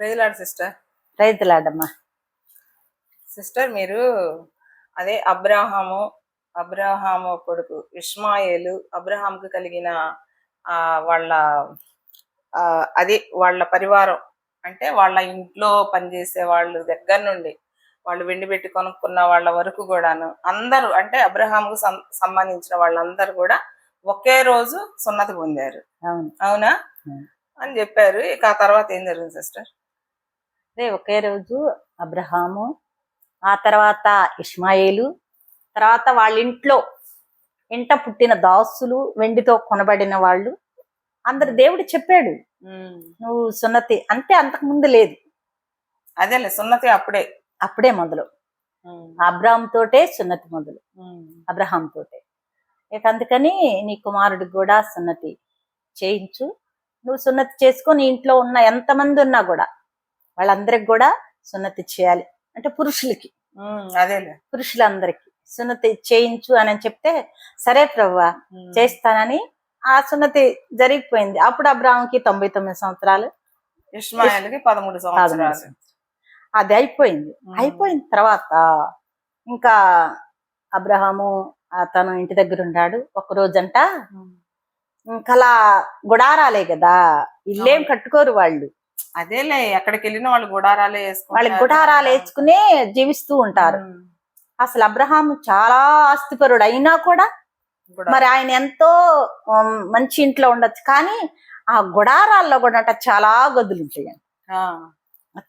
ప్రైజ్లాడ్ sister. రైతులాడమ్మా. Sister, మీరు అదే అబ్రహాము కొడుకు ఇష్మాయేలు అబ్రహాంకు కలిగిన వాళ్ళ అది వాళ్ళ పరివారం, అంటే వాళ్ళ ఇంట్లో పనిచేసే వాళ్ళు దగ్గర నుండి వాళ్ళు వెండి పెట్టి కొనుక్కున్న వాళ్ళ వరకు కూడాను అందరూ, అంటే అబ్రహాంకు సంబంధించిన వాళ్ళందరూ కూడా ఒకే రోజు సున్నతి పొందారు. అవునా అని చెప్పారు. ఇక ఆ తర్వాత ఏం జరిగింది సిస్టర్? అదే ఒకే రోజు అబ్రహాము, ఆ తర్వాత ఇష్మాయేలు, తర్వాత వాళ్ళ ఇంట పుట్టిన దాసులు, వెండితో కొనబడిన వాళ్ళు అందరు దేవుడు చెప్పాడు నువ్వు సున్నతి అంటే అంతకు ముందు లేదు. అదేలే, సున్నతి అప్పుడే మొదలు. అబ్రహాం తోటే సున్నతి మొదలు, అబ్రహాం తోటే. ఇక అందుకని నీ కుమారుడికి కూడా సున్నతి చేయించు, నువ్వు సున్నతి చేసుకొని ఇంట్లో ఉన్న ఎంతమంది ఉన్నా కూడా వాళ్ళందరికి కూడా సున్నతి చేయాలి, అంటే పురుషులకి, అదేలే పురుషులందరికి సున్నతి చేయించు అని చెప్తే సరే ప్రభువా చేస్తానని ఆ సున్నతి జరిగిపోయింది. అప్పుడు అబ్రాహాంకి 99 సంవత్సరాలు, ఇష్మాయేలుకి 13 సంవత్సరాలు. అది అయిపోయింది. అయిపోయిన తర్వాత ఇంకా అబ్రహాము తను ఇంటి దగ్గర ఉన్నాడు. ఒక రోజంట ఇంకలా గుడారాలే కదా, ఇల్లేం కట్టుకోరు వాళ్ళు. అదేలే, ఎక్కడికి వెళ్ళిన వాళ్ళు గుడారాలే వేసుకుంటారు, వాళ్ళకి గుడారాలు వేసుకునే జీవిస్తూ ఉంటారు. అసలు అబ్రహాము చాలా ఆస్తిపరుడు అయినా కూడా మరి ఆయన ఎంతో మంచి ఇంట్లో ఉండొచ్చు, కానీ ఆ గుడారాల్లో కూడా చాలా గదులు ఉంటాయి.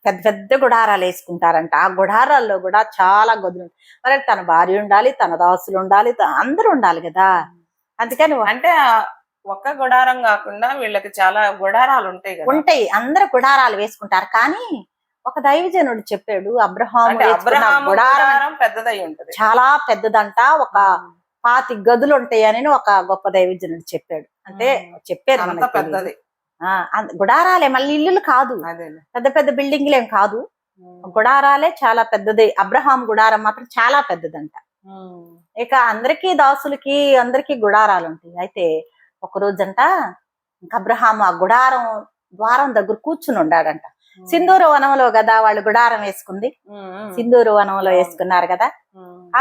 పెద్ద పెద్ద గుడారాలు వేసుకుంటారంట. ఆ గుడారాల్లో కూడా చాలా గదులు ఉంటాయి. మరి తన భార్య ఉండాలి, తన దాసులు ఉండాలి, అందరూ ఉండాలి కదా. అందుకని అంటే ఒక్క గుడారం కాకుండా వీళ్ళకి చాలా గుడారాలు ఉంటాయి. అందరు గుడారాలు వేసుకుంటారు. కానీ ఒక దైవజనుడు చెప్పాడు, అబ్రహాము గుడారం పెద్దదై ఉంటది, చాలా పెద్దదంట, ఒక 25 గదులు ఉంటాయి అని ఒక గొప్ప దైవజనుడు చెప్పాడు. అంటే చెప్పారు పెద్దది గుడారాలే, మళ్ళీ ఇల్లులు కాదు, పెద్ద పెద్ద బిల్డింగ్లేం కాదు, గుడారాలే చాలా పెద్దది. అబ్రహాం గుడారం మాత్రం చాలా పెద్దదంట. ఇక అందరికీ దాసులకి అందరికీ గుడారాలు ఉంటాయి. అయితే ఒక రోజంట ఇంకా అబ్రహాం ఆ గుడారం ద్వారం దగ్గర కూర్చుని ఉన్నాడంట. సింధూర వనంలో కదా వాళ్ళు గుడారం వేసుకుంది, సింధూర వనంలో వేసుకున్నారు కదా.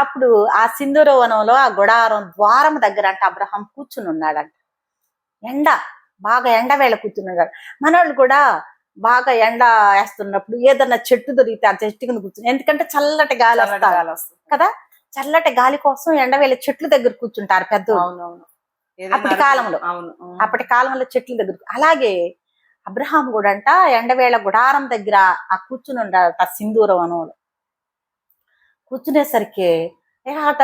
అప్పుడు ఆ సింధూర వనంలో ఆ గుడారం ద్వారం దగ్గర అంట అబ్రహాం కూర్చుని ఉన్నాడంట. బాగా ఎండ వేళ కూర్చున్నాడు. మనోళ్ళు కూడా బాగా ఎండ వేస్తున్నప్పుడు ఏదన్నా చెట్టు దొరికితే ఆ చెట్టు కింద కూర్చుని, ఎందుకంటే చల్లటి గాలి వస్తుంది కదా, చల్లటి గాలి కోసం ఎండవేళ చెట్ల దగ్గర కూర్చుంటారు పెద్దోళ్ళు. అప్పటి కాలంలో చెట్ల దగ్గర. అలాగే అబ్రహాం కూడా అంట ఎండవేళ గుడారం దగ్గర ఆ కూర్చుని ఉండాలట సింధూర వనంలో. కూర్చునేసరికి అట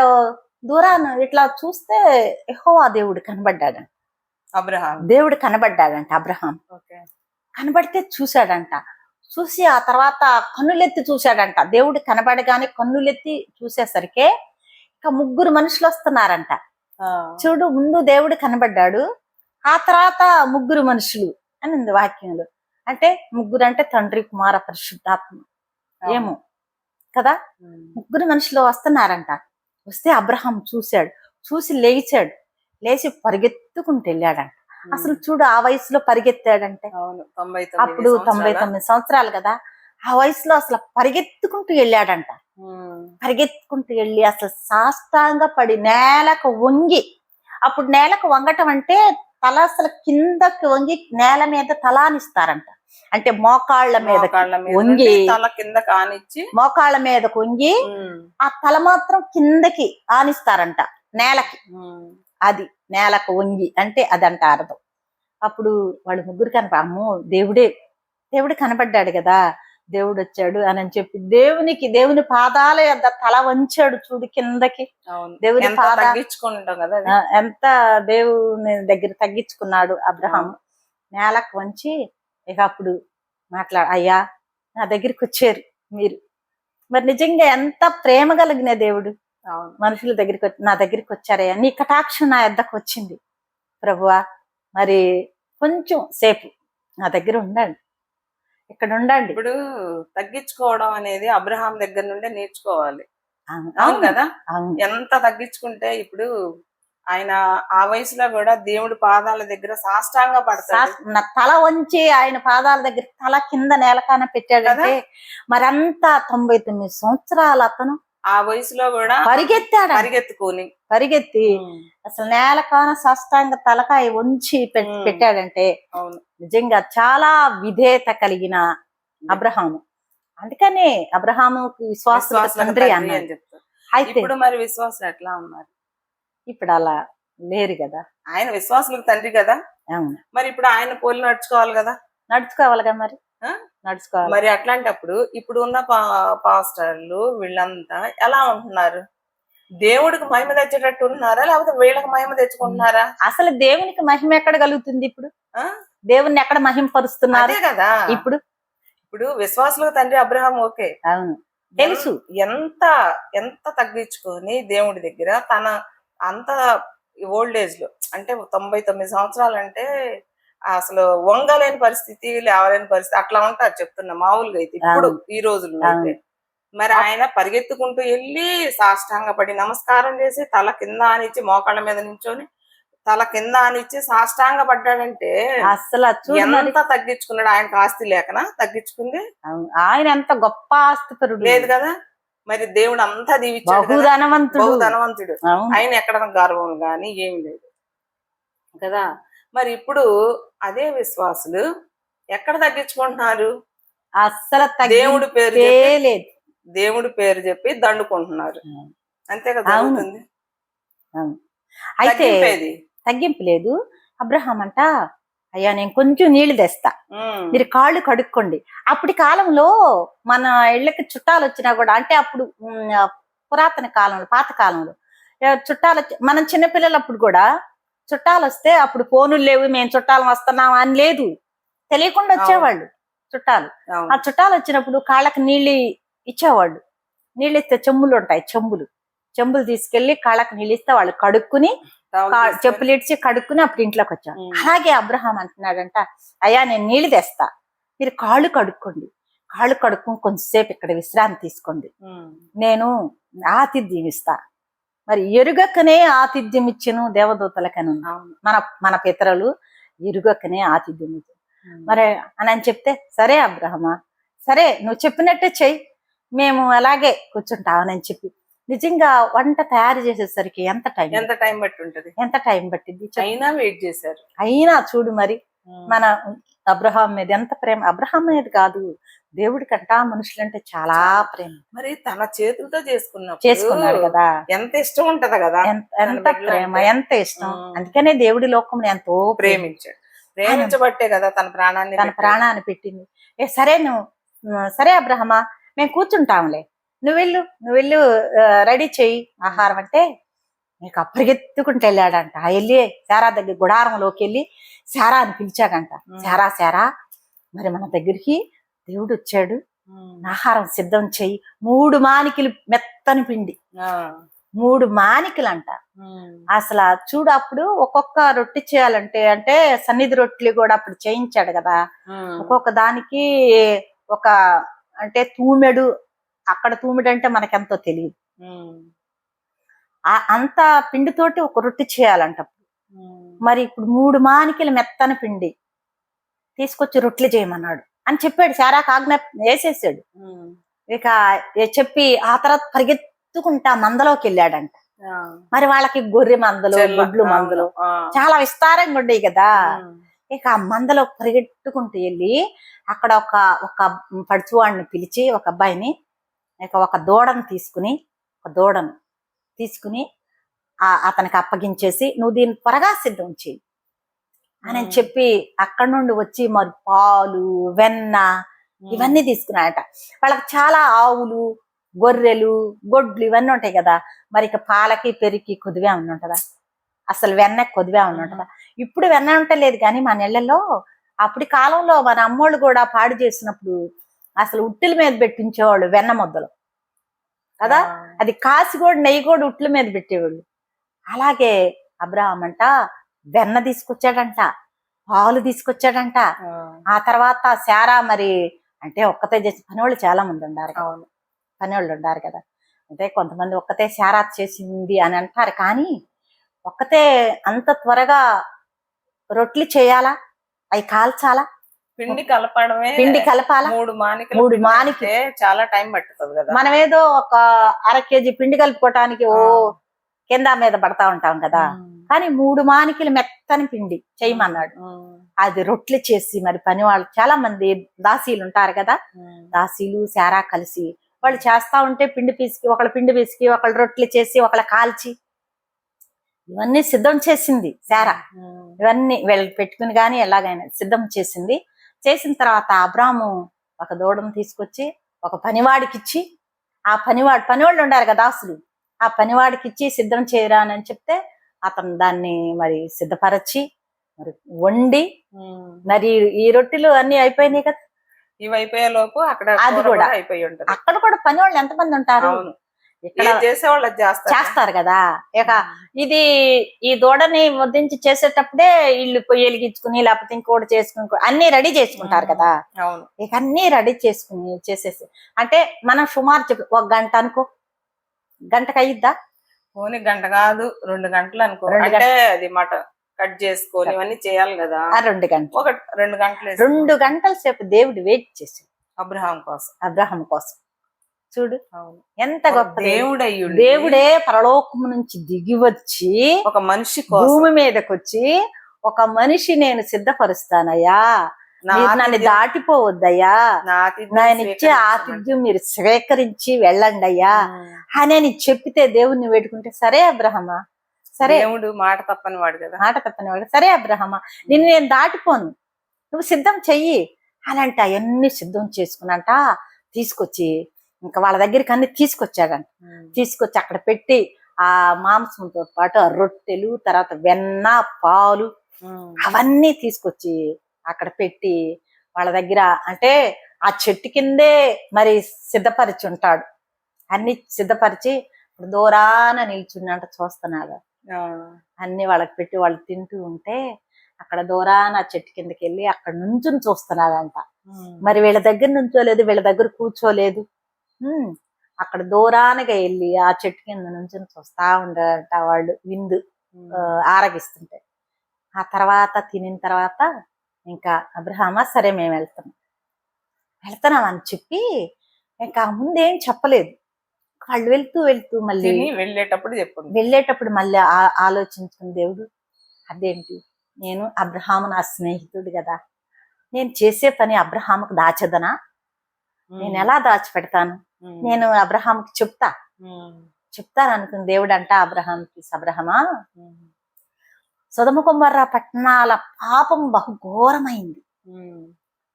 దూరాన్ని ఇట్లా చూస్తే యెహోవా దేవుడు కనబడ్డాడంట. దేవుడు కనబడ్డాడంట అబ్రహాం. కనబడితే చూశాడంట. చూసి ఆ తర్వాత కన్నులెత్తి చూశాడంట. దేవుడు కనబడగానే కన్నులెత్తి చూసేసరికి ఇక 3 మనుషులు వస్తున్నారంట. చూడు, ముందు దేవుడు కనబడ్డాడు, ఆ తర్వాత 3 మనుషులు అని ఉంది వాక్యంలో. అంటే 3 అంటే తండ్రి, కుమార, పరిశుద్ధాత్మ ఏమో కదా. 3 మనుషులు వస్తున్నారంట. వస్తే అబ్రహాం చూశాడు. చూసి లేచి పరిగెత్తుకుంటూ వెళ్ళాడంట. అసలు చూడు, ఆ వయసులో పరిగెత్తాడంటే, అప్పుడు 99 సంవత్సరాలు కదా, ఆ వయసులో అసలు పరిగెత్తుకుంటూ వెళ్ళాడంట. పరిగెత్తుకుంటూ వెళ్ళి అసలు సాష్టాంగ పడి నేలకు వంగి, అప్పుడు నేలకు వంగటం అంటే తల అసలు కిందకి వంగి నేల మీద తలానిస్తారంట. అంటే మోకాళ్ళ మీద వంగి, మోకాళ్ళ మీదకు వంగి ఆ తల మాత్రం కిందకి ఆనిస్తారంట నేలకి. అది నేలకు వంగి అంటే అదంట అర్థం. అప్పుడు వాళ్ళు 3 అమ్మో దేవుడు కనబడ్డాడు కదా, దేవుడు వచ్చాడు అని చెప్పి దేవుని పాదాల యొద్ద తల వంచాడు. చూడు కిందకి, దేవుని ఎంత దేవుని దగ్గర తగ్గించుకున్నాడు అబ్రహాం. నేలకు వంచి ఇక అప్పుడు అయ్యా నా దగ్గరికి వచ్చారు మీరు, మరి నిజంగా ఎంత ప్రేమ కలిగిన దేవుడు. మనుషుల దగ్గరికి నా దగ్గరికి వచ్చారయ్యా, నీ కటాక్షం నా యొద్దకు వచ్చింది ప్రభువా, మరి కొంచెం సేపు నా దగ్గర ఉండండి, ఇక్కడ ఉండండి. ఇప్పుడు తగ్గించుకోవడం అనేది అబ్రహాం దగ్గర నుండే నేర్చుకోవాలి. అవును కదా, ఎంత తగ్గించుకుంటే ఇప్పుడు ఆయన ఆ వయసులో కూడా దేవుడి పాదాల దగ్గర సాష్టాంగ పడతాడు. నా తల వంచి ఆయన పాదాల దగ్గర తల కింద నేలకాన పెట్టాడంటే మరంతా 99 సంవత్సరాలు అతను ఆ వయసులో కూడా పరిగెత్తాడు, పరిగెత్తి అసలు నేలకాన సాష్టాంగ తలకాయ వంచి పెట్టాడంటే నిజంగా చాలా విధేయత కలిగిన అబ్రహాము. అందుకనే అబ్రహాము విశ్వాసుల తండ్రి అన్నాడు. అయితే మరి విశ్వాసులు ఎట్లా ఉన్నారు? ఇప్పుడు అలా లేరు కదా. ఆయన విశ్వాసులకు తండ్రి కదా. మరి ఇప్పుడు ఆయన పోలి నడుచుకోవాలి కదా. నడుచుకోవాలిగా మరి నడుచుకోవాలి. మరి అట్లాంటప్పుడు ఇప్పుడు ఉన్న పాస్టర్లు వీళ్ళంతా ఎలా ఉంటున్నారు? దేవుడికి మహిమ తెచ్చేటట్టు ఉన్నారా, లేకపోతే వీళ్ళకి మహిమ తెచ్చుకుంటున్నారా? అసలు దేవునికి మహిమ ఎక్కడ కలుగుతుంది? ఇప్పుడు దేవుణ్ణి ఎక్కడ మహిమపరుస్తున్నారు కదా. ఇప్పుడు విశ్వాసులకు తండ్రి అబ్రహాం, ఓకే, అవును, తెలుసు. ఎంత ఎంత తగ్గించుకొని దేవుడి దగ్గర తన అంత ఓల్డ్ ఏజ్ లో అంటే 99 సంవత్సరాలు అంటే అసలు వంగలేని పరిస్థితి, లేవలేని పరిస్థితి అట్లా ఉంటారు చెప్తున్నా మామూలుగా అయితే ఇప్పుడు ఈ రోజుల్లో అయితే. మరి ఆయన పరిగెత్తుకుంటూ వెళ్ళి సాష్టాంగ పడి నమస్కారం చేసి తల కింద ఆనిచ్చి మోకాళ్ళ మీద నించొని తల కింద ఆనిచ్చి సాష్టాంగ పడ్డాడంటే అసలు ఎంత తగ్గించుకున్నాడు. ఆయనకు ఆస్తి లేకనా తగ్గించుకుంది? ఆయన ఎంత గొప్ప ఆస్తిపరుడు లేదు కదా. మరి దేవుడు అంతా దీవించాడు, బహుధనవంతుడు. ఆయన ఎక్కడ గర్వం గాని ఏమి లేదు కదా. మరి ఇప్పుడు అదే విశ్వాసులు ఎక్కడ తగ్గించుకుంటున్నారు? అస్సలు దేవుడి పేరు చెప్పి దండుకుంటున్నారు, అంతే కదా జరుగుతుంది. అయితే తగ్గింపు లేదు. అబ్రహాం అంట, అయ్యా నేను కొంచెం నీళ్లు తెస్తా, మీరు కాళ్ళు కడుక్కోండి. అప్పటి కాలంలో మన ఇళ్ళకి చుట్టాలు వచ్చినా కూడా, అంటే అప్పుడు పురాతన కాలంలో పాత కాలంలో చుట్టాలు మనం చిన్నపిల్లలప్పుడు కూడా చుట్టాలు వస్తే అప్పుడు ఫోనులు లేవు, మేము చుట్టాలు వస్తున్నాం అని లేదు, తెలియకుండా వచ్చేవాళ్ళు చుట్టాలు. ఆ చుట్టాలు వచ్చినప్పుడు కాళ్ళకి నీళ్ళు ఇచ్చేవాళ్ళు. నీళ్ళు ఇస్తే చెంబులు ఉంటాయి, చెంబులు తీసుకెళ్లి కాళ్ళకి నీళ్ళు ఇస్తే వాళ్ళు కడుక్కుని చెప్పులు ఇడ్చి కడుక్కుని అప్పుడు ఇంట్లోకి వచ్చాడు. అలాగే అబ్రహాం అంటున్నాడంట, అయ్యా నేను నీళ్లు తెస్తా, మీరు కాళ్ళు కడుక్కోండి, కాళ్ళు కడుక్కుని కొంచెంసేపు ఇక్కడ విశ్రాంతి తీసుకోండి, నేను ఆతిథ్యం ఇస్తా. మరి ఎరుగకనే ఆతిథ్యం ఇచ్చిన దేవదూతలకను మన పితరులు ఎరుగకనే ఆతిథ్యం ఇచ్చాను మరి అని చెప్తే, సరే అబ్రహమా, సరే నువ్వు చెప్పినట్టే చెయ్యి, మేము అలాగే కూర్చుంటామని చెప్పి నిజంగా వంట తయారు చేసేసరికి ఎంత టైం బట్టి ఉంటది, ఎంత టైం పట్టింది. అయినా వెయిట్ చేశారు. అయినా చూడు మరి మన అబ్రహాం మీద ఎంత ప్రేమ. అబ్రహాం మీద కాదు, దేవుడి కంట మనుషులంటే చాలా ప్రేమ. మరి తన చేతులతో చేసుకున్నాడు కదా, ఎంత ఇష్టం ఉంటది కదా, ఎంత ప్రేమ, ఎంత ఇష్టం. అందుకనే దేవుడి లోకం ఎంతో ప్రేమించబట్టే కదా తన ప్రాణాన్ని పెట్టింది. సరే అబ్రహమా, మేము కూర్చుంటాంలే, నువ్వు వెళ్ళు రెడీ చెయ్యి ఆహారం అంటే నీకు అప్పరిగెత్తుకుంటూ వెళ్ళాడంట. వెళ్ళి శారా దగ్గర గుడారంలోకి వెళ్ళి శారా అని పిలిచాడంట. శారా మరి మన దగ్గరికి దేవుడు వచ్చాడు, ఆహారం సిద్ధం చెయ్యి. 3 మానికలు మెత్తని పిండి, 3 మానికలు అంట. అసలు చూడు, అప్పుడు ఒక్కొక్క రొట్టె చేయాలంటే, అంటే సన్నిధి రొట్టెలు కూడా అప్పుడు చేయించాడు కదా, ఒక్కొక్క దానికి ఒక అంటే తూమెడు, అక్కడ తూమెడు అంటే మనకెంతో తెలియదు, అంత పిండితోటి ఒక రొట్టె చేయాలంట. మరి ఇప్పుడు 3 మానికలు మెత్తని పిండి తీసుకొచ్చి రొట్టెలు చేయమన్నాడు అని చెప్పాడు. శారాకు ఆజ్ఞ వేసేసాడు. ఇక చెప్పి ఆ తర్వాత పరిగెత్తుకుంటా మందలోకి వెళ్ళాడంట. మరి వాళ్ళకి గొర్రె మందలు, గొడ్లు మందలు చాలా విస్తారంగా ఉండేవి కదా. ఇక ఆ మందలో పరిగెట్టుకుంటూ వెళ్ళి అక్కడ ఒక పడుచువాడిని పిలిచి, ఒక అబ్బాయిని, ఇక ఒక దూడను తీసుకుని అతనికి అప్పగించేసి, నువ్వు దీన్ని త్వరగా సిద్ధం చెయ్యి అని చెప్పి అక్కడి నుండి వచ్చి మరి పాలు, వెన్న ఇవన్నీ తీసుకున్నాయట. వాళ్ళకి చాలా ఆవులు, గొర్రెలు, గొడ్లు ఇవన్నీ ఉంటాయి కదా. మరి ఇక పాలకి పెరిగి కొద్దిగా ఉంటుందా, అసలు వెన్న కొద్దిగా ఉంటుందా? ఇప్పుడు వెన్న ఉంటలేదు కానీ మన ఇళ్లలో అప్పటి కాలంలో మన అమ్మోళ్ళు కూడా పాడు చేసినప్పుడు అసలు ఉట్టిల మీద పెట్టించేవాళ్ళు వెన్న ముద్దలు కదా. అది కాసి కూడా నెయ్యి కూడా ఉట్ల మీద పెట్టేవాళ్ళు. అలాగే అబ్రహాం అంట వెన్న తీసుకొచ్చాడంట, పాలు తీసుకొచ్చాడంట. ఆ తర్వాత శారా మరి అంటే ఒక్కతే చేసి పనివాళ్ళు చాలా మంది ఉండారు, పనివాళ్ళు ఉండారు కదా. అంటే కొంతమంది ఒక్కతే శారా చేసింది అని అంటారు, కానీ ఒక్కతే అంత త్వరగా రొట్లు చేయాలా, అవి కాల్చాలా, పిండి కలపడమే పిండి కలపాలా, 3 మానికలు 3 పిండి మానికి అంటే చాలా టైం పట్టుతుంది కదా. మనం ఏదో ఒక అర కేజీ పిండి కలుపుకోవటానికి కింద మీద పడతా ఉంటాం కదా, కానీ 3 మానికలు మెత్తని పిండి చేయమన్నాడు. అది రొట్లు చేసి మరి పని వాళ్ళు చాలా మంది దాసీలు ఉంటారు కదా, దాసీలు శారా కలిసి వాళ్ళు చేస్తా ఉంటే పిండి పిసికి ఒకళ్ళు రొట్లు చేసి ఒకళ్ళు కాల్చి ఇవన్నీ సిద్ధం చేసింది శారా. ఇవన్నీ వీళ్ళు పెట్టుకుని కానీ ఎలాగైనా సిద్ధం చేసింది. చేసిన తర్వాత అబ్రాము ఒక దూడను తీసుకొచ్చి ఒక పనివాడికిచ్చి, ఆ పనివాళ్ళు ఉండారు కదా దాసులు, ఆ పనివాడికిచ్చి సిద్ధం చేయరా అని చెప్తే అతను దాన్ని మరి సిద్ధపరచి మరి వండి, మరి ఈ రొట్టెలు అన్ని అయిపోయినాయి కదా, ఇవి అయిపోయే లోపు అక్కడ అది కూడా అయిపోయి ఉంటది. అక్కడ కూడా పని వాళ్ళు ఎంతమంది ఉంటారు, ఇక్కడ చేసేవాళ్ళు చేస్తారు కదా. ఇక ఇది ఈ దూడని వడ్డించి చేసేటప్పుడే ఇల్లు పొయ్యి వెలిగించుకుని లేకపోతే ఇంకోటి చేసుకుని అన్ని రెడీ చేసుకుంటారు కదా. ఇక అన్ని రెడీ చేసుకుని చేసేసి అంటే మనం సుమారు చెప్పి 1 గంట అనుకో, గంటకు అయ్యిద్దా? పోనీ గంట కాదు 2 గంటలు అనుకో. అంటే అది మాట కట్ చేసుకొని ఇవన్నీ చేయాలి కదా. 2 గంటలు, 2 గంటలు 2 గంటల సేపు దేవుడు వెయిట్ చేసి అబ్రహాం కోసం చూడు ఎంత గొప్ప దేవుడే పరలోకము నుంచి దిగి వచ్చి ఒక మనిషి భూమి మీదకి వచ్చి ఒక మనిషి నేను సిద్ధపరుస్తానయ్యా, నన్ను దాటిపోవద్దయ్యా, నేను ఇచ్చే ఆతిథ్యం మీరు స్వీకరించి వెళ్ళండి అయ్యా అని చెప్పితే దేవుణ్ణి వేడుకుంటే సరే అబ్రహమా, సరే దేవుడు మాట తప్పని వాడు సరే అబ్రహమా నిన్ను నేను దాటిపోను, నువ్వు సిద్ధం చెయ్యి అని అంటే అవన్నీ సిద్ధం చేసుకున్నంట తీసుకొచ్చి ఇంకా వాళ్ళ దగ్గరికి అన్ని తీసుకొచ్చాడంట. తీసుకొచ్చి అక్కడ పెట్టి ఆ మాంసంతో పాటు ఆ రొట్టెలు, తర్వాత వెన్న, పాలు అవన్నీ తీసుకొచ్చి అక్కడ పెట్టి వాళ్ళ దగ్గర అంటే ఆ చెట్టు కిందే మరి సిద్ధపరిచి ఉంటాడు. అన్ని సిద్ధపరిచి దూరాన నిల్చుండంట చూస్తున్నాడు. అన్ని వాళ్ళకి పెట్టి వాళ్ళు తింటూ ఉంటే అక్కడ దూరాన చెట్టు కిందకి వెళ్ళి అక్కడ నుంచుని చూస్తున్నాడంట. మరి వీళ్ళ దగ్గర నుంచోలేదు, వీళ్ళ దగ్గర కూర్చోలేదు, అక్కడ దూరానగా వెళ్ళి ఆ చెట్టు కింద నుంచుని చూస్తా ఉండారంట వాళ్ళు విందు ఆరగిస్తుంటే. ఆ తర్వాత తినిన తర్వాత ఇంకా అబ్రహామా సరే మేము వెళ్తున్నాం అని చెప్పి ఇంకా ముందేం చెప్పలేదు. వాళ్ళు వెళ్తూ మళ్ళీ వెళ్ళేటప్పుడు మళ్ళీ ఆలోచించుకుని దేవుడు అదేంటి, నేను అబ్రహాము నా స్నేహితుడు కదా, నేను చేసే పని అబ్రహాముకు దాచదనా, నేను ఎలా దాచిపెడతాను, నేను అబ్రహాంకి చెప్తాను అనుకుని దేవుడు అంట అబ్రహమా సొదొమ గొమొర్రా పట్టణాల పాపం బహు ఘోరమైంది,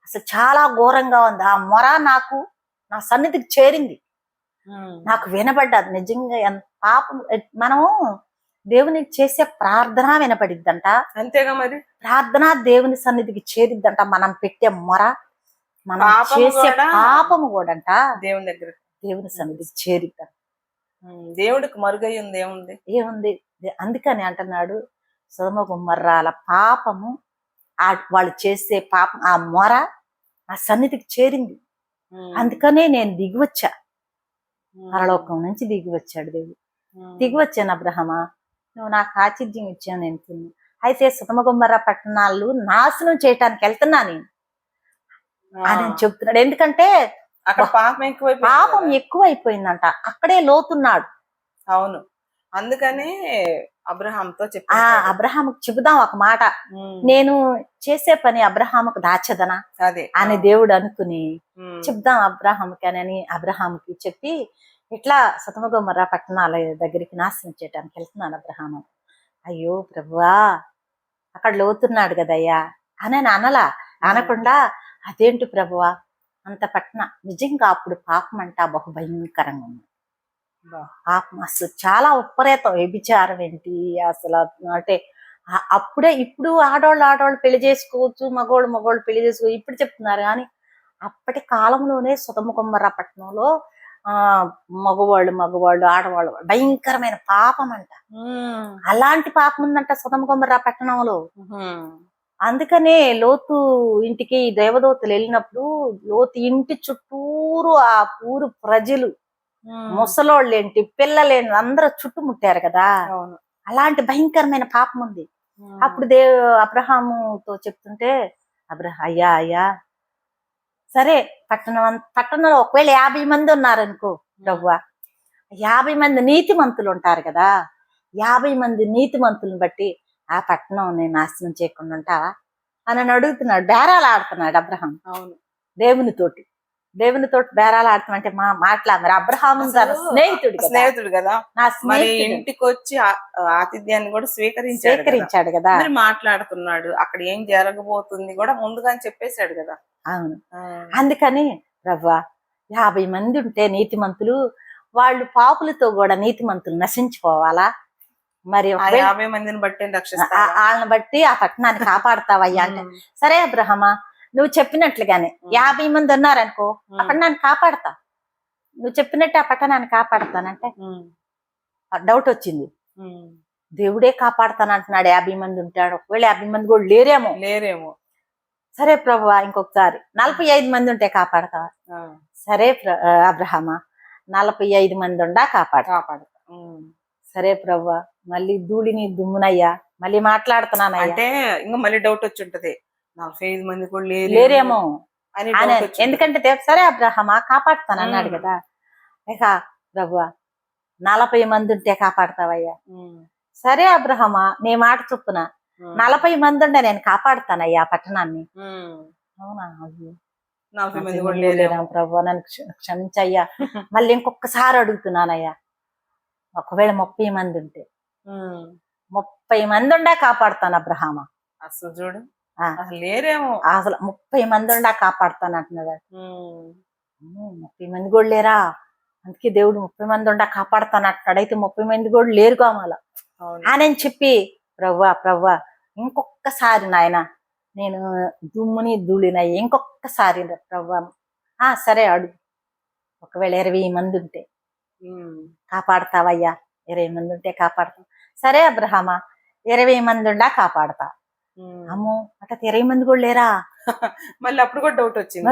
అసలు చాలా ఘోరంగా ఉంది. ఆ మొర నాకు నా సన్నిధికి చేరింది, నాకు వినబడ్డది. నిజంగా ఎంత పాపం, మనము దేవునికి చేసే ప్రార్థన వినపడిద్దంట, అంతేగా మరి ప్రార్థన దేవుని సన్నిధికి చేరిద్దంట. మనం పెట్టే మొర, మనం చేసే పాపము కూడా దేవుని సన్నిధికి చేరిద్దంట. దేవుడికి మరుగై ఉంది ఏముంది. అందుకని అంటున్నాడు సొదొమ గొమొర్రాల పాపము, వాళ్ళు చేసే పాపం, ఆ మొర నా సన్నిధికి చేరింది. అందుకనే నేను దిగివచ్చా, పరలోకం నుంచి దిగివచ్చాడు దేవుడు. దిగివచ్చాను అబ్రహమా, నువ్వు నాకు ఆతిథ్యం ఇచ్చావు, నేను తిన్నా. అయితే సొదొమ గొమొర్రా పట్టణాలు నాశనం చేయటానికి వెళ్తున్నా నేను అని చెప్తున్నాడు. ఎందుకంటే పాపం ఎక్కువైపోయిందంట, అక్కడే లోతున్నాడు. అవును, అందుకనే అబ్రహాంతో అబ్రహాముకు చెబుదాం ఒక మాట, నేను చేసే పని అబ్రహాముకు దాచదనా అని దేవుడు అనుకుని చెప్దాం అబ్రహాముకి అని అబ్రహాముకి చెప్పి ఇట్లా సొదొమ గొమొర్రా పట్టణాల దగ్గరికి నాశనం చేయడానికి వెళ్తున్నాను అబ్రహాము. అయ్యో ప్రభువా అక్కడ లోతున్నాడు కదయ్యా అని అనలా, అనకుండా అదేంటి ప్రభువా అంత పట్టణ, నిజంగా అప్పుడు పాపం అంట బహు భయంకరంగా ఉంది. పాపం అసలు చాలా విపరీతం, వ్యభిచారం ఏంటి అసలు అంటే అప్పుడే. ఇప్పుడు ఆడవాళ్ళు పెళ్లి చేసుకోవచ్చు, మగోళ్ళు పెళ్లి చేసుకోవచ్చు ఇప్పుడు చెప్తున్నారు, కానీ అప్పటి కాలంలోనే సొదొమ గొమొర్రా పట్టణంలో మగవాళ్ళు ఆడవాళ్ళు భయంకరమైన పాపం అంట. అలాంటి పాపం ఉందంట సొదొమ గొమొర్రా పట్టణంలో. అందుకనే లోతు ఇంటికి దేవదూతలు వెళ్ళినప్పుడు లోతు ఇంటి చుట్టూరు ఆ ఊరు ప్రజలు, ముసలోళ్ళేంటి పిల్లలేంటి అందరూ చుట్టుముట్టారు కదా. అలాంటి భయంకరమైన పాపం ఉంది. అప్పుడు అబ్రహాముతో చెప్తుంటే అయ్యా అయ్యా సరే పట్టణంలో ఒకవేళ 50 మంది ఉన్నారనుకో ప్రభువా, 50 మంది నీతిమంతులు ఉంటారు కదా, 50 మంది నీతిమంతులను బట్టి ఆ పట్టణం నేను నాశనం చేయకుండా ఉంటావా అని అడుగుతున్నాడు. బేరాలు ఆడుతున్నాడు అబ్రహాం. అవును, దేవునితోటి బేరాలు ఆడుతామంటే మాట్లా మరి అబ్రహాం స్నేహితుడు కదా, నా మరి స్నేహితుడు ఇంటికి వచ్చి ఆతిథ్యాన్ని కూడా స్వీకరించాడు కదా. మరి మాట్లాడుతున్నాడు, అక్కడ ఏం జరగబోతుంది కూడా ముందుగానే చెప్పేశాడు కదా. అవును, అందుకని రవ్వ 50 మంది ఉంటే నీతిమంతులు, వాళ్ళు పాపులతో కూడా నీతిమంతులు నశించిపోవాలా, మరి 50 మందిని బట్టి వాళ్ళని బట్టి ఆ పట్టణాన్ని కాపాడతావయ్యా అంటే, సరే అబ్రహమా నువ్వు చెప్పినట్లుగానే 50 మంది ఉన్నారనుకో ఆ పట్టణాన్ని కాపాడతా, నువ్వు చెప్పినట్టు ఆ పట్టణాన్ని కాపాడతానంటే డౌట్ వచ్చింది. దేవుడే కాపాడతానంటున్నాడు, 50 మంది ఉంటాడు, ఒకవేళ 50 మంది కూడా లేరేమో. సరే ప్రభువా ఇంకొకసారి 45 మంది ఉంటే కాపాడతావా? సరే అబ్రహమా 45 మంది ఉండా కాపాడతా. సరే ప్రభువా మళ్ళీ ధూళిని దుమ్మునయ్యా మళ్ళీ మాట్లాడుతున్నానయ్యా అంటే ఇంకా మళ్ళీ డౌట్ వచ్చి ఉంటది, 45 మంది కూడా లేరేమో అని. ఎందుకంటే సరే అబ్రహమా కాపాడుతాను అన్నాడు కదా. ఇక ప్రభువా 40 మంది ఉంటే కాపాడతావయ్యా. సరే అబ్రహమా నీ మాట చొప్పున 40 మంది ఉండే నేను కాపాడుతానయ్యా పట్టణాన్ని. అవునా, 40 మంది కూడా లేరేమో ప్రభు, నన్ను క్షమించయ్యా. మళ్ళీ ఇంకొకసారి అడుగుతున్నానయ్యా, ఒకవేళ 30 మంది ఉంటే 30 మంది ఉండా కాపాడుతాను అబ్రహామా. అసలు చూడు లేరేమో, అసలు 30 మంది ఉండా కాపాడుతాను అంటున్నాడు. 30 మంది కూడా లేరా, అందుకే దేవుడు 30 మంది ఉండా కాపాడుతాను అంటున్నాడు. అయితే 30 మంది కూడా లేరు కావాల అని చెప్పి, ప్రవ్వా ఇంకొకసారి నాయన నేను దుమ్ముని ధూళినయ్యి ఇంకొకసారి ప్రవ్వా. సరే అడుగు, ఒకవేళ 20 మంది ఉంటే కాపాడతావయ్యా, 20 మంది ఉంటే కాపాడతావు. సరే అబ్రహమా 20 మంది ఉండా కాపాడతా. అమ్మో అట్లా 20 మంది కూడా లేరా, మళ్ళీ అప్పుడు కూడా డౌట్ వచ్చింది. 20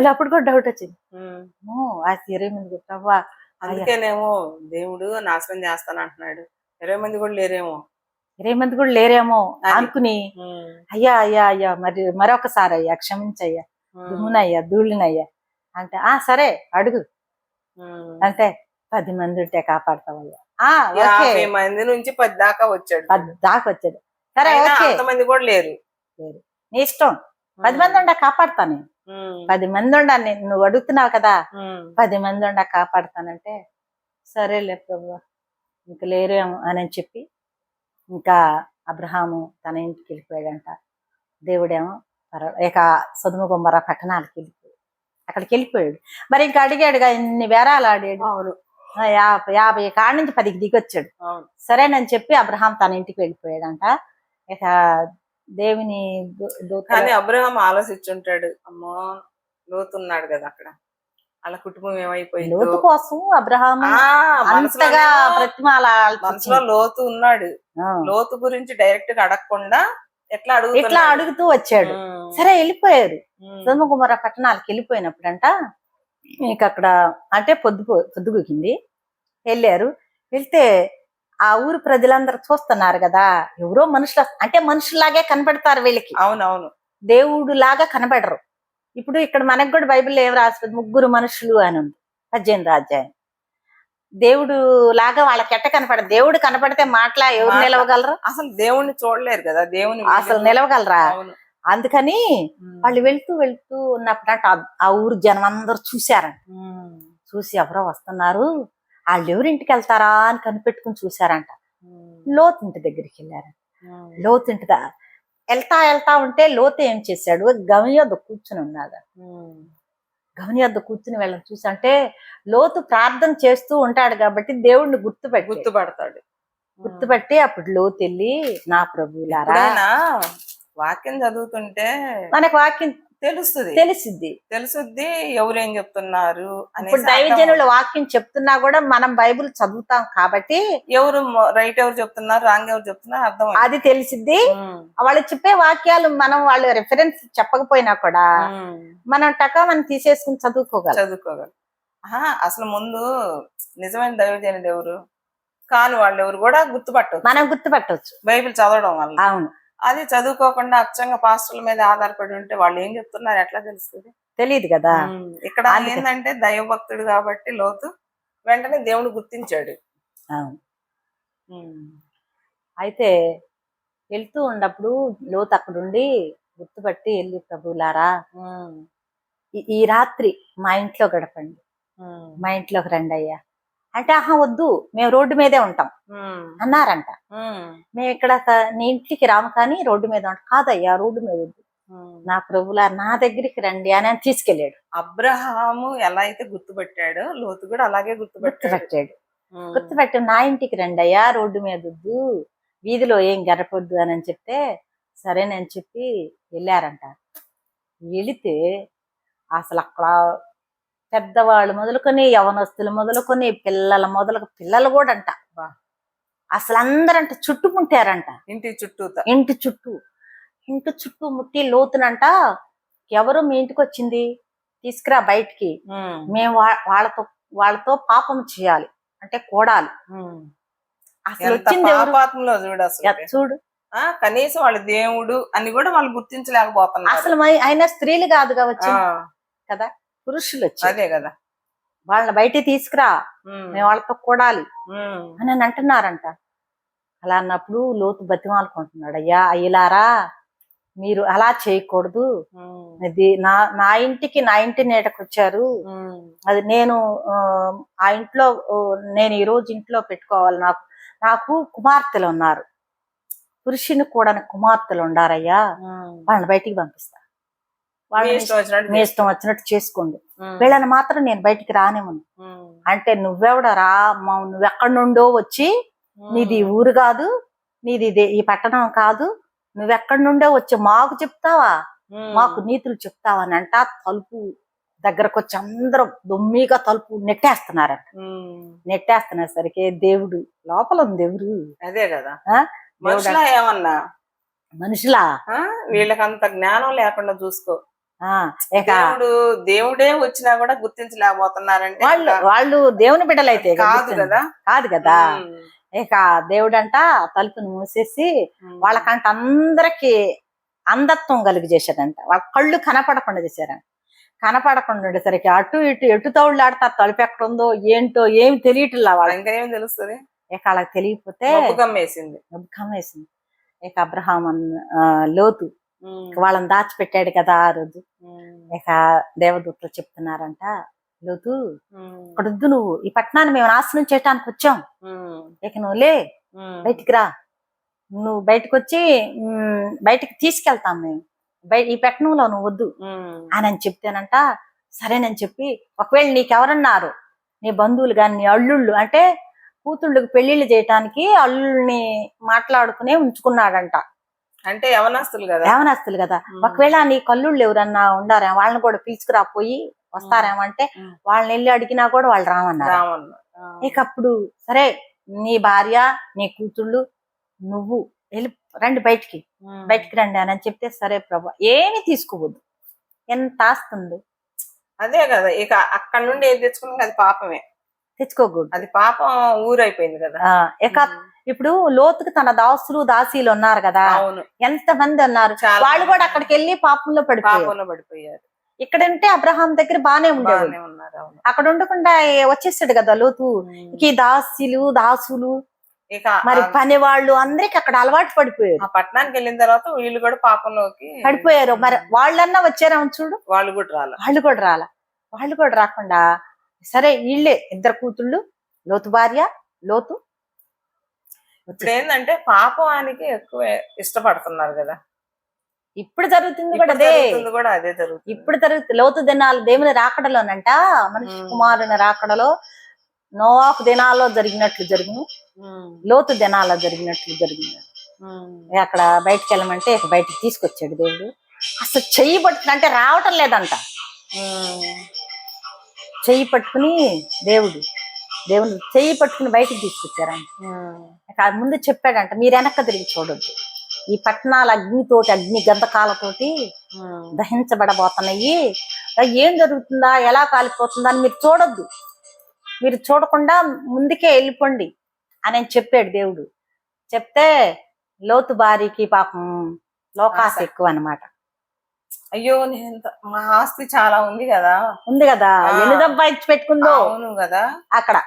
మంది కూడా ప్రవ్వా, అందుకేనేమో దేవుడు నాశనం చేస్తాను అంటున్నాడు, 20 మంది కూడా లేరేమో 20 మంది కూడా లేరేమో అనుకుని, అయ్యా అయ్యా అయ్యా మరి మరొకసారి అయ్యా క్షమించయ్యా, దుమ్మునయ్యా ధూళినయ్యా అంటే, సరే అడుగు అంటే 10 మంది ఉంటే కాపాడతావయ్యా. 50 మంది నుంచి 10 దాకా వచ్చాడు. 10 దాకా వచ్చాడు. సరే మంది కూడా లేరు, నీ ఇష్టం, 10 మంది ఉండా కాపాడతాను, 10 మంది ఉండా నువ్వు అడుగుతున్నావు కదా, 10 మంది ఉండా కాపాడతానంటే సరేలే ప్రభు ఇంక లేరేమో అని చెప్పి ఇంకా అబ్రహాము తన ఇంటికి వెళ్ళిపోయాడంట. దేవుడేమో ఇక సొదొమ గొమొర్రా పట్టణాలకు వెళ్ళిపోయాడు, అక్కడికి వెళ్ళిపోయాడు. మరి ఇంకా అడిగాడుగా, ఇన్ని వేరాలు ఆడాడు, 50 కాడి నుంచి 10కి దిగొచ్చాడు. సరేనని చెప్పి అబ్రహాం తన ఇంటికి వెళ్ళిపోయాడంట. ఇక దేవుని కానీ అబ్రహాం ఆలోచించుంటాడు, అమ్మో లోతున్నాడు కదా అక్కడ, వాళ్ళ కుటుంబం ఏమైపోయింది, లోతు కోసం అబ్రహాం అంతగా మనసులో లోతు ఉన్నాడు. లోతు గురించి డైరెక్ట్ గా అడగకుండా ఇట్లా అడుగుతూ వచ్చాడు. సరే వెళ్ళిపోయారు, సొదొమ గొమొర్రా పట్టణాలకు వెళ్ళిపోయినప్పుడంట ఇక అక్కడ అంటే పొద్దుగుకింది, వెళ్ళారు. వెళ్తే ఆ ఊరు ప్రజలందరూ చూస్తున్నారు కదా, ఎవరో మనుషులు అంటే మనుషులాగే కనబడతారు వీళ్ళకి. అవునవును, దేవుడు లాగా కనబడరు. ఇప్పుడు ఇక్కడ మనకు కూడా బైబిల్లో ఏం రాస్తుంది, 3 మనుషులు అని ఉంది 18వ అధ్యాయం. దేవుడు లాగా వాళ్ళకి ఎట్ట కనపడదు, దేవుడు కనపడితే మాటలా ఎవరు నిలవగలరు, అసలు దేవుణ్ణి చూడలేరు కదా, దేవుని అసలు నిలవగలరా. అందుకని వాళ్ళు వెళ్తూ ఉన్నప్పుడు ఆ ఊరు జనం అందరూ చూశారంట. చూసి ఎవరో వస్తున్నారు, వాళ్ళు ఎవరింటికి వెళ్తారా అని కనిపెట్టుకుని చూశారంట. లోతింటి దగ్గరికి వెళ్ళారంట. లోతింటి వెళ్తా ఉంటే లోతు ఏం చేశాడు, గవని వద్ద కూర్చుని ఉన్నాడు. గవని వద్ద కూర్చుని వెళ్ళని చూసి, అంటే లోతు ప్రార్థన చేస్తూ ఉంటాడు కాబట్టి దేవుడిని గుర్తుపట్టి అప్పుడు లోతు వెళ్ళి, నా ప్రభువులారా, వాక్యం చదువుతుంటే మనకు వాక్యం తెలుసుద్ది ఎవరేం చెప్తున్నారు. ఇప్పుడు దైవజనుల వాక్యం చెప్తున్నా కూడా మనం బైబిల్ చదువుతాం కాబట్టి ఎవరు రైట్ ఎవరు చెప్తున్నారు, రాంగ్ ఎవరు చెప్తున్నారు అర్థం అది తెలిసిద్ది. వాళ్ళు చెప్పే వాక్యాలు వాళ్ళు రెఫరెన్స్ చెప్పకపోయినా కూడా మనం మనం తీసేసుకుని చదువుకోగలం. అసలు ముందు నిజమైన దైవజనుడు ఎవరు, కాని వాళ్ళు ఎవరు కూడా గుర్తుపట్టవచ్చు మనం గుర్తుపట్టవచ్చు. బైబిల్ చదవడం వల్ల. అవును, అది చదువుకోకుండా అచ్చంగా పాస్టర్ల మీద ఆధారపడి ఉంటే వాళ్ళు ఏం చెప్తున్నారు ఎట్లా తెలుస్తుంది? తెలియదు కదా. ఇక్కడ ఏంటంటే దైవభక్తుడు కాబట్టి లోతు వెంటనే దేవుడు గుర్తించాడు. అవును. అయితే వెళ్తూ ఉన్నప్పుడు లోతు అక్కడుండి గుర్తుపట్టి వెళ్ళి, ప్రభులారా ఈ రాత్రి మా ఇంట్లో గడపండి, మా ఇంట్లోకి రండి అయ్యా అంటే, ఆహా వద్దు మేము రోడ్డు మీదే ఉంటాం అన్నారంట. మేము ఇక్కడ నీ ఇంటికి రాము కానీ రోడ్డు మీద ఉంటాం. కాదయ్యా రోడ్డు మీద వద్దు, నా ప్రభులా నా దగ్గరికి రండి అని తీసుకెళ్ళాడు. అబ్రహాము ఎలా అయితే గుర్తుపెట్టాడో లోతు కూడా అలాగే గుర్తుపెట్టాడు. గుర్తుపెట్టి నా ఇంటికి రండి అయ్యా, రోడ్డు మీద వద్దు, వీధిలో ఏం గడపొద్దు అని చెప్తే సరేనని చెప్పి వెళ్ళారంట. వెళితే అసలు అక్కడ పెద్దవాళ్ళు మొదలుకొని, యవనస్తులు మొదలుకొని, పిల్లలు కూడా అంట అసలు అందరంట చుట్టుముట్టారంట. ఇంటి చుట్టూ ముట్టి లోతునంట, ఎవరు మీ ఇంటికి వచ్చింది తీసుకురా బయటికి, మేము వాళ్ళతో పాపం చేయాలి అంటే కూడాలి. అసలు వచ్చింది చూడు, కనీసం వాళ్ళ దేవుడు అని కూడా వాళ్ళు గుర్తించలేకపోతున్నారు. అసలు ఆయన స్త్రీలు కాదుగా వచ్చింది కదా, పురుషులు వచ్చి. అదే కదా, వాళ్ళని బయటికి తీసుకురా, మేము వాళ్ళతో కూడాలి అని అంటున్నారంట. అలా అన్నప్పుడు లోతు బతిమాలుకుంటున్నాడు, అయ్యా అయ్యలారా మీరు అలా చేయకూడదు, ఇది నా ఇంటి నీడకు వచ్చారు, అది నేను ఆ ఇంట్లో నేను ఈ రోజు ఇంట్లో పెట్టుకోవాలి, నాకు కుమార్తెలు ఉన్నారు, పురుషుని కూడా కుమార్తెలు ఉండారయ్యా, వాళ్ళని బయటికి పంపిస్తా, మీ ఇష్టం వచ్చినట్టు చేసుకోండి, వీళ్ళని మాత్రం నేను బయటికి రానేమను అంటే, నువ్వెవడరా, నువ్వెక్కడి నుండో వచ్చి, నీది ఊరు కాదు, నీది ఈ పట్టణం కాదు, నువ్వెక్కడి నుండో వచ్చి మాకు చెప్తావా, మాకు నీతులు చెప్తావా అని అంట. తలుపు దగ్గరకు వచ్చి అందరూ దొమ్మిగా తలుపు నెట్టేస్తున్నారంట. నెట్టేస్తున్నసరికి దేవుడు లోపల ఉంది. ఎవరు? అదే కదా, ఏమన్నా మనుషులా, వీళ్ళకంత జ్ఞానం లేకుండా చూసుకో. దేవుడే వచ్చినా కూడా గుర్తించలేకపోతున్నారంటే వాళ్ళు దేవుని బిడ్డలైతే కాదు కదా. ఇక దేవుడంట తలుపుని మూసేసి వాళ్ళకంట అందరికి అంధత్వం కలిగి చేశాడంట. వాళ్ళ కళ్ళు కనపడకుండా చేశారంట. కనపడకుండా ఉండేసరికి అటు ఇటు ఎటు తౌళ్ళాడితే తలుపు ఎక్కడ ఉందో ఏంటో ఏమి తెలియట్లా. వాళ్ళ ఇంకా ఏమి తెలుస్తుంది. ఇక వాళ్ళకి తెలియకపోతే కమ్మేసింది. ఇక అబ్రహాం లోతు వాళ్ళని దాచిపెట్టాడు కదా ఆ రోజు. ఇక దేవదూతలు చెప్తున్నారంట, లోతు ఇక్కడ వద్దు, నువ్వు ఈ పట్టణాన్ని మేము నాశనం చేయటానికి వచ్చాం, ఇక నువ్వు లే, బయటికి రా, నువ్వు బయటకు వచ్చి బయటికి తీసుకెళ్తాం మేము, ఈ పట్టణంలో నువ్వు వద్దు అని చెప్తేనంట. సరేనని చెప్పి, ఒకవేళ నీకెవరన్నారు నీ బంధువులు కానీ నీ అల్లుళ్ళు అంటే కూతుళ్ళకి పెళ్లిళ్ళు చేయటానికి అల్లుల్ని మాట్లాడుకునే ఉంచుకున్నాడంట. అంటే యవనస్తులు కదా. ఒకవేళ నీ కల్లుళ్ళు ఎవరన్నా ఉండారేమో వాళ్ళని కూడా పిలుచుకురాపోయి వస్తారేమో అంటే వాళ్ళని వెళ్ళి అడిగినా కూడా వాళ్ళు రామన్నారు. ఇక అప్పుడు సరే నీ భార్య నీ కూతుళ్ళు నువ్వు వెళ్ళి రండి, బయటికి రండి అని చెప్తే, సరే ప్రభు ఏమి తీసుకోవద్దు, ఎంత ఆస్తుంది. అదే కదా, ఇక అక్కడ నుండి ఏది తెచ్చుకున్నా అది పాపమే, తెచ్చుకోకూడదు, అది పాపం ఊరైపోయింది కదా. ఇక ఇప్పుడు లోతుకి తన దాసులు దాసీలు ఉన్నారు కదా, ఎంత మంది ఉన్నారు, వాళ్ళు కూడా అక్కడికి వెళ్ళి పాపంలో పడిపోయారు. ఇక్కడంటే అబ్రహాం దగ్గర బానే ఉండేవాళ్ళు, అక్కడ ఉండకుండా వచ్చేసాడు కదా లోతు. ఈ దాసీలు దాసులు మరి పని వాళ్ళు అందరికి అక్కడ అలవాటు పడిపోయారు. ఆ పట్టణానికి వెళ్ళిన తర్వాత వీళ్ళు కూడా పాపంలోకి పడిపోయారు. మరి వాళ్ళన్నా వచ్చారేమో చూడు, వాళ్ళు కూడా రాకుండా సరే వీళ్ళే ఇద్దరు కూతుళ్ళు, లోతు భార్య లోతు. ఇప్పుడు ఏంటంటే పాపానికి ఎక్కువ ఇష్టపడుతున్నారు కదా. ఇప్పుడు జరుగుతుంది కూడా అదే జరుగుతుంది. ఇప్పుడు జరుగుతుంది. లోతు దినాలు దేవుని రాకడలోనంట, మనిషి కుమారుని రాకడలో నోవాహు దినాల్లో జరిగినట్లు జరుగును, లోతు దినాల్లో జరిగినట్లు జరిగింది. అక్కడ బయటికి వెళ్ళమంటే బయటికి తీసుకొచ్చాడు దేవుడు. అసలు చెయ్యి పట్టుకుని అంటే రావటం లేదంట. చెయ్యి పట్టుకుని దేవుని చెయ్యి పట్టుకుని బయటికి తీసుకొచ్చారంట. ముందు చెప్పాడంట, మీరు వెనక్కి తిరిగి చూడొద్దు, ఈ పట్టణాలు అగ్ని గంధకాలతోటి దహించబడబోతున్నాయి, ఏం జరుగుతుందా ఎలా కాలిపోతుందా అని మీరు చూడొద్దు, మీరు చూడకుండా ముందుకే వెళ్ళిపోండి అని చెప్పాడు దేవుడు. చెప్తే లోతు భార్యకి పాపం లోకాశ ఎక్కువ అన్నమాట. అయ్యో మా ఆస్తి చాలా ఉంది కదా, ఉంది కదా, ఎన్ని సంపాదించి పెట్టుకుందో. అవును కదా అక్కడ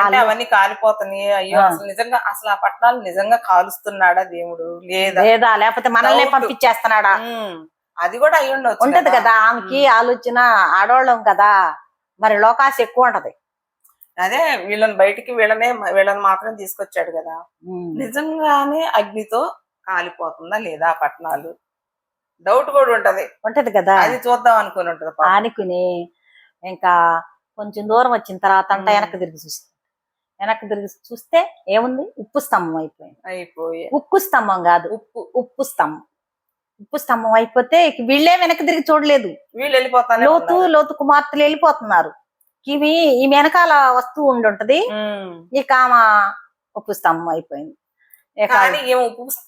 అంటే అవన్నీ కాలిపోతున్నాయి. అయ్యో అసలు నిజంగా అసలు ఆ పట్టణాలు నిజంగా కాలుస్తున్నాడా దేవుడు లేదా లేకపోతే మనల్ని పంపించేస్తున్నాడా? అది కూడా అయ్యి ఉండొచ్చు. ఉంటది కదా ఆమెకి ఆలోచన, ఆడవాళ్ళం కదా, మరి లోకాశ ఎక్కువ ఉంటది. అదే వీళ్ళని బయటికి వీళ్ళని మాత్రం తీసుకొచ్చాడు కదా. నిజంగానే అగ్నితో కాలిపోతుందా లేదా ఆ పట్టణాలు, డౌట్ కూడా ఉంటది కదా. అది చూద్దాం అనుకుని ఉంటది అనుకుని ఇంకా కొంచెం దూరం వచ్చిన తర్వాత అంట వెనక్కి తిరిగి చూస్తే ఏముంది, ఉప్పు స్తంభం అయిపోయి. ఉక్కు స్తంభం కాదు, ఉప్పు స్తంభం అయిపోతే వీళ్ళే వెనక్కి తిరిగి చూడలేదు, వీళ్ళు వెళ్ళిపోతారు. లోతు కుమార్తెలు వెళ్ళిపోతున్నారు. ఈమె వెనకాల వస్తువు ఉండుంటది. ఇక ఆమె ఉప్పు స్తంభం అయిపోయింది. కానీ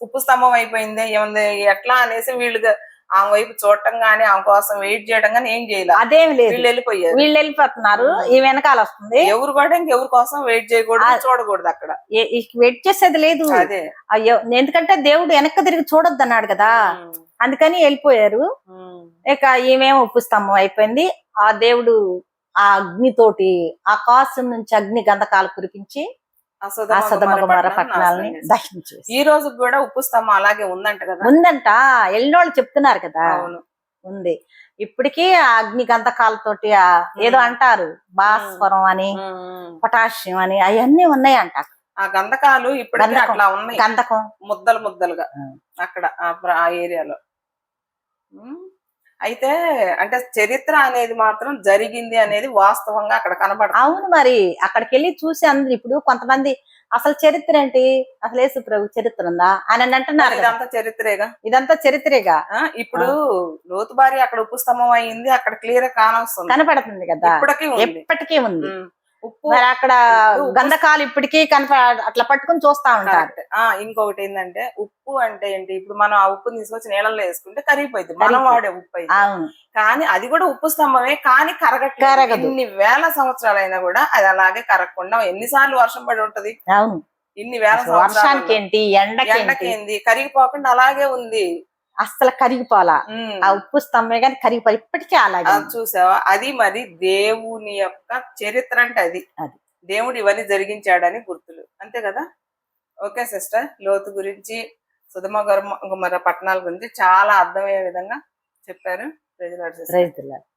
ఉప్పు స్తంభం అయిపోయింది ఏముంది ఎట్లా అనేసి వీళ్ళు ఆమె వైపు చూడటం గానీ ఆమె కోసం వెయిట్ చేయడం గానీ ఏం చేయలేదు. అదేం లేదు, వీళ్ళు వెళ్ళిపోతున్నారు. ఈ వెనకాల వస్తుంది. ఎవరు కూడా ఇంకెవరి కోసం వెయిట్ చేయకూడదు, చూడకూడదు. అక్కడ వెయిట్ చేసేది లేదు. అయ్యో, ఎందుకంటే దేవుడు వెనక్కి తిరిగి చూడొద్దు అన్నాడు కదా, అందుకని వెళ్ళిపోయారు. ఇక ఈమెం ఉప్పు స్తంభం అయిపోయింది. ఆ దేవుడు ఆ అగ్నితోటి ఆకాశం నుంచి అగ్ని గంధకాలు కురిపించి ఆ సొదొమ గొమొర్రా పట్టణాలని దహించి. ఈ రోజు కూడా ఉప్పు స్తంభం అలాగే ఉందంట కదా. ఉందంట, ఎల్లోళ్ళు చెప్తున్నారు కదా. ఉంది ఇప్పటికీ ఆ అగ్ని గంధకాలతోటి ఏదో అంటారు, భాస్వరం అని, పొటాషియం అని, అవన్నీ ఉన్నాయంట. ఆ గంధకాలు ఇప్పటికీ అట్లా ఉన్నాయి, గంధకం ముద్దలుగా అక్కడ ఆ ఏరియాలో. అయితే అంటే చరిత్ర అనేది మాత్రం జరిగింది అనేది వాస్తవంగా అక్కడ కనబడుతుంది. అవును, మరి అక్కడికి వెళ్ళి చూసి అందరు ఇప్పుడు కొంతమంది అసలు చరిత్ర ఏంటి, అసలు యేసు ప్రభు చరిత్ర ఉందా అని అంటున్నారు. ఇదంతా చరిత్రేగా. ఇప్పుడు లోతు భార్య అక్కడ ఉప్పు స్తంభం అయింది, అక్కడ క్లియర్ కనపడుతుంది కదా, ఎప్పటికీ ఉంది. మరి అక్కడ గంధకాలు ఇప్పటికీ అట్లా పట్టుకుని చూస్తా ఉంటారు. ఇంకొకటి ఏంటంటే ఉప్పు అంటే ఏంటి, ఇప్పుడు మనం ఆ ఉప్పుని తీసుకొచ్చి నీళ్ళలో వేసుకుంటే కరిగిపోయింది, మనం వాడే ఉప్పు అయితే. కానీ అది కూడా ఉప్పు స్తంభమే, కానీ కరగదు. ఇన్ని వేల సంవత్సరాలైనా కూడా అది అలాగే కరగకుండా ఎన్నిసార్లు వర్షం పడి ఉంటది, ఇన్ని వేల వర్షానికి ఏంటి, ఎండకేంది, కరిగిపోకుండా అలాగే ఉంది. అస్సలు కరిగిపోలా ఆ ఉప్పు స్తంభమే, కానీ కరిగిపోయి ఇప్పటికీ అలాగే. చూసావా, అది మరి దేవుని యొక్క చరిత్ర అంటే అది దేవుడు ఇవన్నీ జరిగించాడని గుర్తులు, అంతే కదా. ఓకే సిస్టర్, లోతు గురించి సొదొమ గొమొర్రా పట్టణాల గురించి చాలా అర్థమయ్యే విధంగా చెప్పారు. Praise the lord.